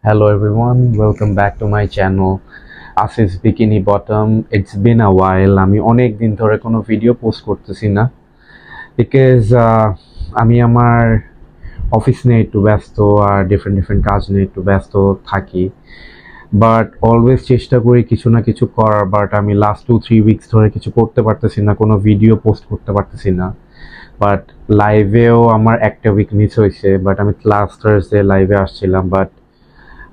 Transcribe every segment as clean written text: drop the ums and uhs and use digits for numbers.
Hello everyone, welcome back to my channel Asis Bikini Bottom. It's been a while. আমি অনেক দিন ধরে কোনো ভিডিও পোস্ট করতেছি না বিকজ আমি আমার অফিস নিয়ে একটু ব্যস্ত আর ডিফারেন্ট কাজ নিয়ে একটু ব্যস্ত থাকি, বাট অলওয়েজ চেষ্টা করি কিছু না কিছু করার। বাট আমি লাস্ট 2-3 উইকস ধরে কিছু করতে পারতেছি না, কোনো ভিডিও পোস্ট করতে পারতেছি না। বাট লাইভেও আমার একটা উইক মিস হয়েছে, বাট আমি লাস্ট থার্সডে লাইভে আসছিলাম। বাট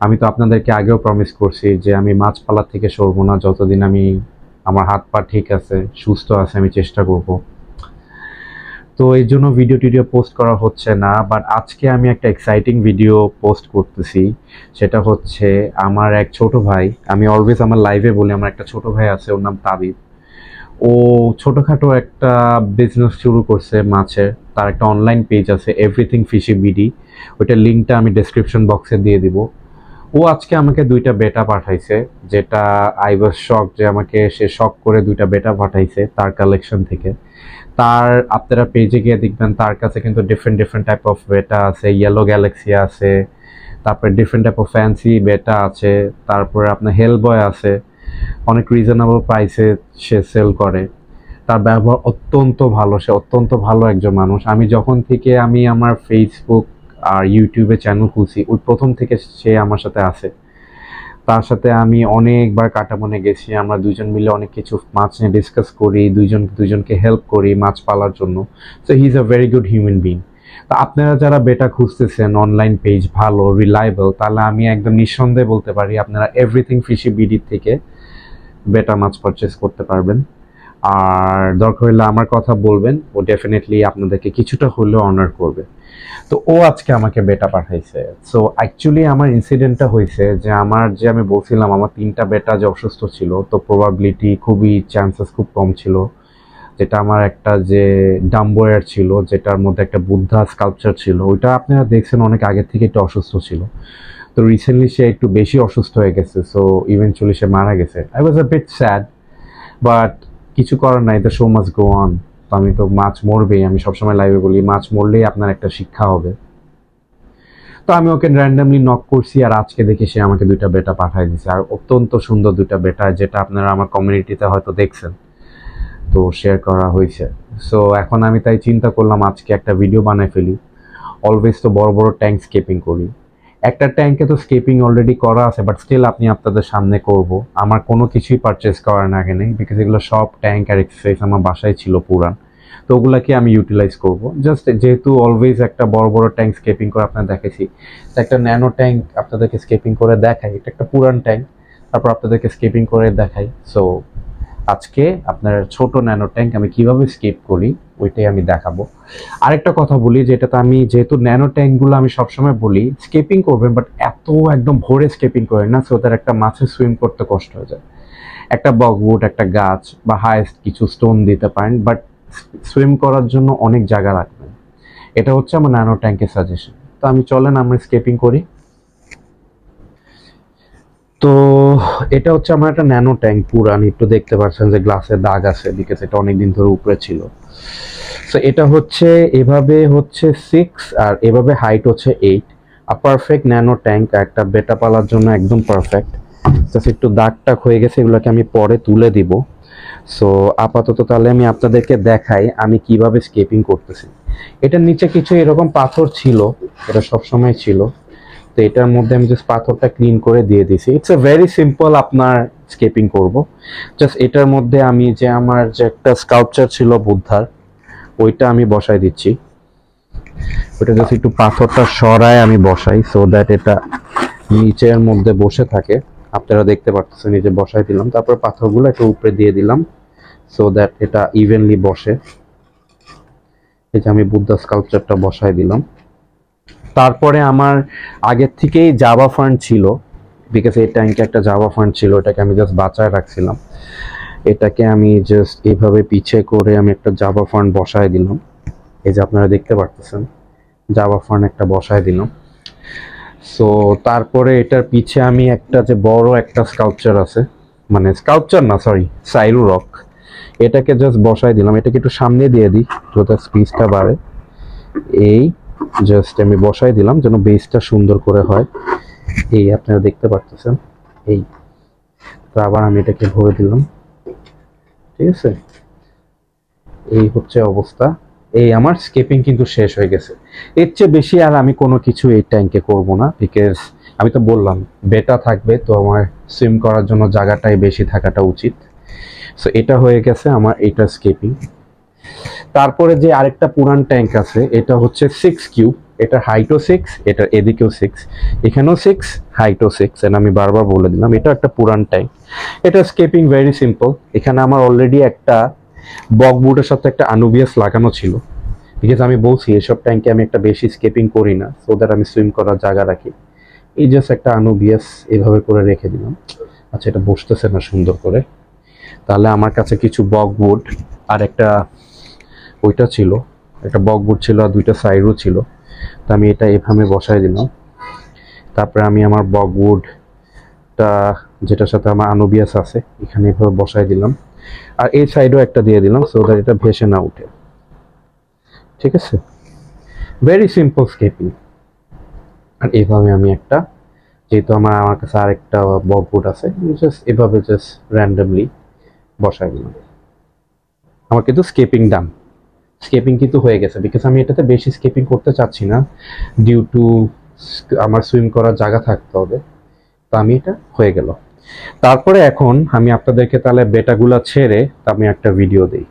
আমি তো আপনাদেরকে আগেও প্রমিস করছি যে আমি মাছ পালার থেকে সরবো না, যতদিন আমার হাত পা ঠিক আছে, সুস্থ আছে, আমি চেষ্টা করব। তো এই জন্য ভিডিও পোস্ট করা হচ্ছে না। বাট আজকে আমি একটা এক্সাইটিং ভিডিও পোস্ট করতেছি। সেটা হচ্ছে আমার এক ছোট ভাই। আমি অলওয়েজ আমার লাইভে বলি আমার একটা ছোট ভাই আছে, ওর নাম তাবিব। ও ছোটখাটো একটা বিজনেস শুরু করছে মাছের। তার একটা অনলাইন পেজ আছে, এভরিথিং ফিশি বিডি। ওইটার লিঙ্কটা আমি ডেসক্রিপশন বক্সে দিয়ে দিব। ও আজকে আমাকে 2টা বেটা পাঠাইছে, যেটা আই ওয়াজ শক যে আমাকে সে শক করে 2টা বেটা পাঠাইছে তার কালেকশন থেকে। তার আপনারা পেজে গিয়ে দেখবেন তার কাছে কিন্তু ডিফারেন্ট টাইপ অফ বেটা আছে, ইয়েলো গ্যালাক্সি আছে, তারপরে ডিফারেন্ট টাইপ অফ ফ্যান্সি বেটা আছে, তারপরে আপনার হেল বয় আছে। অনেক রিজনেবল প্রাইসে সে সেল করে। তার ব্যবহার অত্যন্ত ভালো, সে অত্যন্ত ভালো একজন মানুষ। আমি যখন থেকে আমার ফেসবুক আর ইউটিউবে চ্যানেল খুলছি, ওই প্রথম থেকে সে আমার সাথে আছে। তার সাথে আমি অনেকবার কাটাবনে গেছি, আমরা দুজন মিলে অনেক কিছু মাছ নিয়ে ডিসকাস করি, দুজনকে হেল্প করি মাছ পালার জন্য। So he is a very good human being. তো আপনারা যারা বেটা খুঁজতেছেন অনলাইন পেজ ভালো রিলায়েবল, তাহলে আমি একদম নিঃসন্দেহে বলতে পারি আপনারা এভরিথিং ফিশি বিডি থেকে বেটা মাছ পারচেস করতে পারবেন। আর দরকার হলে আমার কথা বলবেন, ও ডেফিনেটলি আপনাদেরকে কিছুটা হলেও অনার করবে। তো ও আজকে আমাকে বেটা পাঠাইছে। সো অ্যাকচুয়ালি আমার ইনসিডেন্টটা হয়েছে যে আমি বলছিলাম আমার 3টা বেটা যে অসুস্থ ছিল, তো প্রবাবিলিটি খুবই চান্সেস খুব কম ছিল। যেটা আমার একটা যে ডাম্বোয়ার ছিল, যেটার মধ্যে একটা বুদ্ধা স্কাল্পচার ছিল, ওইটা আপনারা দেখছেন অনেক আগের থেকে একটু অসুস্থ ছিল। তো রিসেন্টলি সে একটু বেশি অসুস্থ হয়ে গেছে, সো ইভেনচুয়ালি সে মারা গেছে। I was a bit sad, but কিছু করার নাই, the show must go on. তো আমি তো মাছ মরবেই, আমি সবসময় লাইভে বলি মাছ মরলেই আপনার একটা শিক্ষা হবে। তো আমি ওকে র্যান্ডামলি নক করছি, আর আজকে দেখি সে আমাকে 2টা বেটা পাঠিয়ে দিয়েছে, আর অত্যন্ত সুন্দর 2টা বেটা, যেটা আপনারা আমার কমিউনিটিতে হয়তো দেখছেন, তো শেয়ার করা হয়েছে। সো এখন আমি তাই চিন্তা করলাম আজকে একটা ভিডিও বানাই ফেলি। অলওয়েজ তো বড় বড় ট্যাঙ্ক স্কেপিং করি, একটা ট্যাঙ্কে তো স্কেপিং অলরেডি করা আছে, বাট স্টিল আপনাদের সামনে করব। আমার কোনো কিছুই পারচেস করার আগে নেই, বিকজ এগুলো সব ট্যাঙ্ক আর এক্সারসাইজ আমার বাসায় ছিল পুরান। তো ওগুলাকে আমি ইউটিলাইজ করব। জাস্ট যেহেতু অলওয়েজ একটা বড় ট্যাঙ্ক স্কেপিং করে আপনার দেখেছি, তো একটা ন্যানো ট্যাঙ্ক আপনাদেরকে স্কেপিং করে দেখাই। এটা একটা পুরান ট্যাঙ্ক, তারপর আপনাদেরকে স্কেপিং করে দেখাই। সো আজকে আপনার ছোট ন্যানো ট্যাঙ্ক আমি কিভাবে স্কেপ করি ওইটাই আমি দেখাবো। আরেকটা কথা বলি, যেটাতে আমি যেহেতু ন্যানো ট্যাঙ্কগুলো আমি সবসময় বলি স্কেপিং করবেন, বাট এত একদম ভোরে স্কেপিং করেন না, সো তার একটা মাছে সুইম করতে কষ্ট হয়ে যায়। একটা বকউড, একটা গাছ বা হাইস্ট কিছু স্টোন দিতে পারেন, বাট সুইম করার জন্য অনেক জায়গা রাখবেন। এটা হচ্ছে আমার ন্যানো ট্যাঙ্কের সাজেশন। তো চলেন আমরা স্কেপিং করি। তো এটা হচ্ছে আমার একটা ন্যানো ট্যাঙ্ক পুরান, একটু দেখতে পাচ্ছেন যে গ্লাসের দাগ আছে, বিকজ এটা অনেকদিন ধরে উপরে ছিল। সো এটা হচ্ছে এভাবে হচ্ছে 6, আর এভাবে হাইট হচ্ছে 8। আর পারফেক্ট ন্যানো ট্যাঙ্ক একটা বেটা পালার জন্য একদম পারফেক্ট। জাস্ট একটু দাগ টাগ হয়ে গেছে, এগুলোকে আমি পরে তুলে দিব। সো আপাতত তাহলে আমি আপনাদেরকে দেখাই আমি কিভাবে স্কেপিং করতেছি। এটার নিচে কিছু এরকম পাথর ছিল, এটা সবসময় ছিল। তো এটার মধ্যে আমি জাস্ট পাথরটা ক্লিন করে দিয়ে দিয়েছি। ইটস এ ভেরি সিম্পল আপনার স্কেপিং করব। জাস্ট এটার মধ্যে আমি আমার যে একটা স্কাল্পচার ছিল বুদ্ধার, ওইটা আমি বসাই দিচ্ছি। ওইটা জাস্ট একটু পাথরটা সরায় আমি বসাই, সো দ্যাট এটা নিচের মধ্যে বসে থাকে। আপনারা দেখতে পাচ্ছেন, নিচে বসাই দিলাম, তারপর পাথরগুলো একটু উপরে দিয়ে দিলাম, সো দ্যাট এটা ইভেনলি বসে। এই যে আমি বুদ্ধা স্কাল্পচারটা বসাই দিলাম। তারপরে আমার আগের থেকেই জাভা ফান্ড ছিল, বিকজ এই ট্যাঙ্কে একটা জাভা ফান্ড ছিল, এটাকে আমি জাস্ট বাঁচায় রাখছিলাম। এটাকে আমি জাস্ট এইভাবে পিছে করে আমি একটা জাভা ফান্ড বসায় দিলাম। এই যে আপনারা দেখতে পারতেছেন জাভা ফান্ড একটা বসায় দিলাম। সো তারপরে এটার পিছে আমি একটা যে বড় একটা স্কাল্পচার আছে, মানে স্কাল্পচার না সরি সাইরু রক, এটাকে জাস্ট বসায় দিলাম। এটাকে একটু সামনে দিয়ে দিই যাতে স্পেসটা বাড়ে। এই জাস্ট আমি বসাই দিলাম যেন বেসটা সুন্দর করে হয়। এই আপনারা দেখতে পাচ্ছেন, এই তো আবার আমি এটাকে ভরে দিলাম। ঠিক আছে, এই হচ্ছে অবস্থা। এই আমার স্কেপিং কিন্তু শেষ হয়ে গেছে। এর চেয়ে বেশি আর আমি কোনো কিছু এই ট্যাঙ্কে করব না, বিকজ আমি তো বললাম বেটা থাকবে, তো আমার সুইম করার জন্য জায়গাটাই বেশি থাকাটা উচিত। সো এটা হয়ে গেছে আমার, এটা স্কেপিং। তারপরে যে আরেকটা পুরান ট্যাঙ্ক আছে, এটা হচ্ছে 6 কিউব। এটার হাইটও 6, এটার এদিকেও 6, এখানেও 6, হাইটও 6। এন্ড আমি বারবার বলে দিলাম এটা একটা পুরান ট্যাঙ্ক। এটা স্কেপিং ভেরি সিম্পল। এখানে আমার অলরেডি একটা বকবুটের সাথে একটা আনুবিয়াস লাগানো ছিল, বিকজ আমি বলছি এসব ট্যাঙ্কে আমি একটা বেশি স্কেপিং করি না, সো দ্যাট আমি সুইম করার জায়গা রাখি। এই জাস্ট একটা আনুবিয়াস এভাবে করে রেখে দিলাম। আচ্ছা, এটা বসতেছে না সুন্দর করে। তাহলে আমার কাছে কিছু বকবুট আর একটা ওইটা ছিল, একটা বকবুট ছিল আর দুইটা সাইডও ছিল। তো আমি এটা এভাবে বসাই দিলাম। তারপরে আমি আমার বকবুটটা যেটার সাথে আমার আনুবিয়াস আছে এখানে এভাবে বসাই দিলাম, আর এই সাইডও একটা দিয়ে দিলাম, সো দ্যাট এটা ভেসে না উঠে। ঠিক আছে, ভেরি সিম্পল স্কেপিং। আর এইভাবে আমি একটা, যেহেতু আমার কাছে আরেকটা বকবুট আছে, জাস্ট এভাবে জাস্ট র্যান্ডমলি বসাই দিলাম। আমার কিন্তু স্কেপিং ডান, স্কেপিং কিন্তু হয়ে গেছে, বিকজ আমি এটাতে বেশি স্কেপিং করতে চাচ্ছি না, ডিউ টু আমার সুইম করার জায়গা থাকতে হবে। তো আমি এটা হয়ে গেল। তারপরে এখন আমি আপনাদেরকে তাহলে বেটাগুলা ছেড়ে আমি একটা ভিডিও দিই।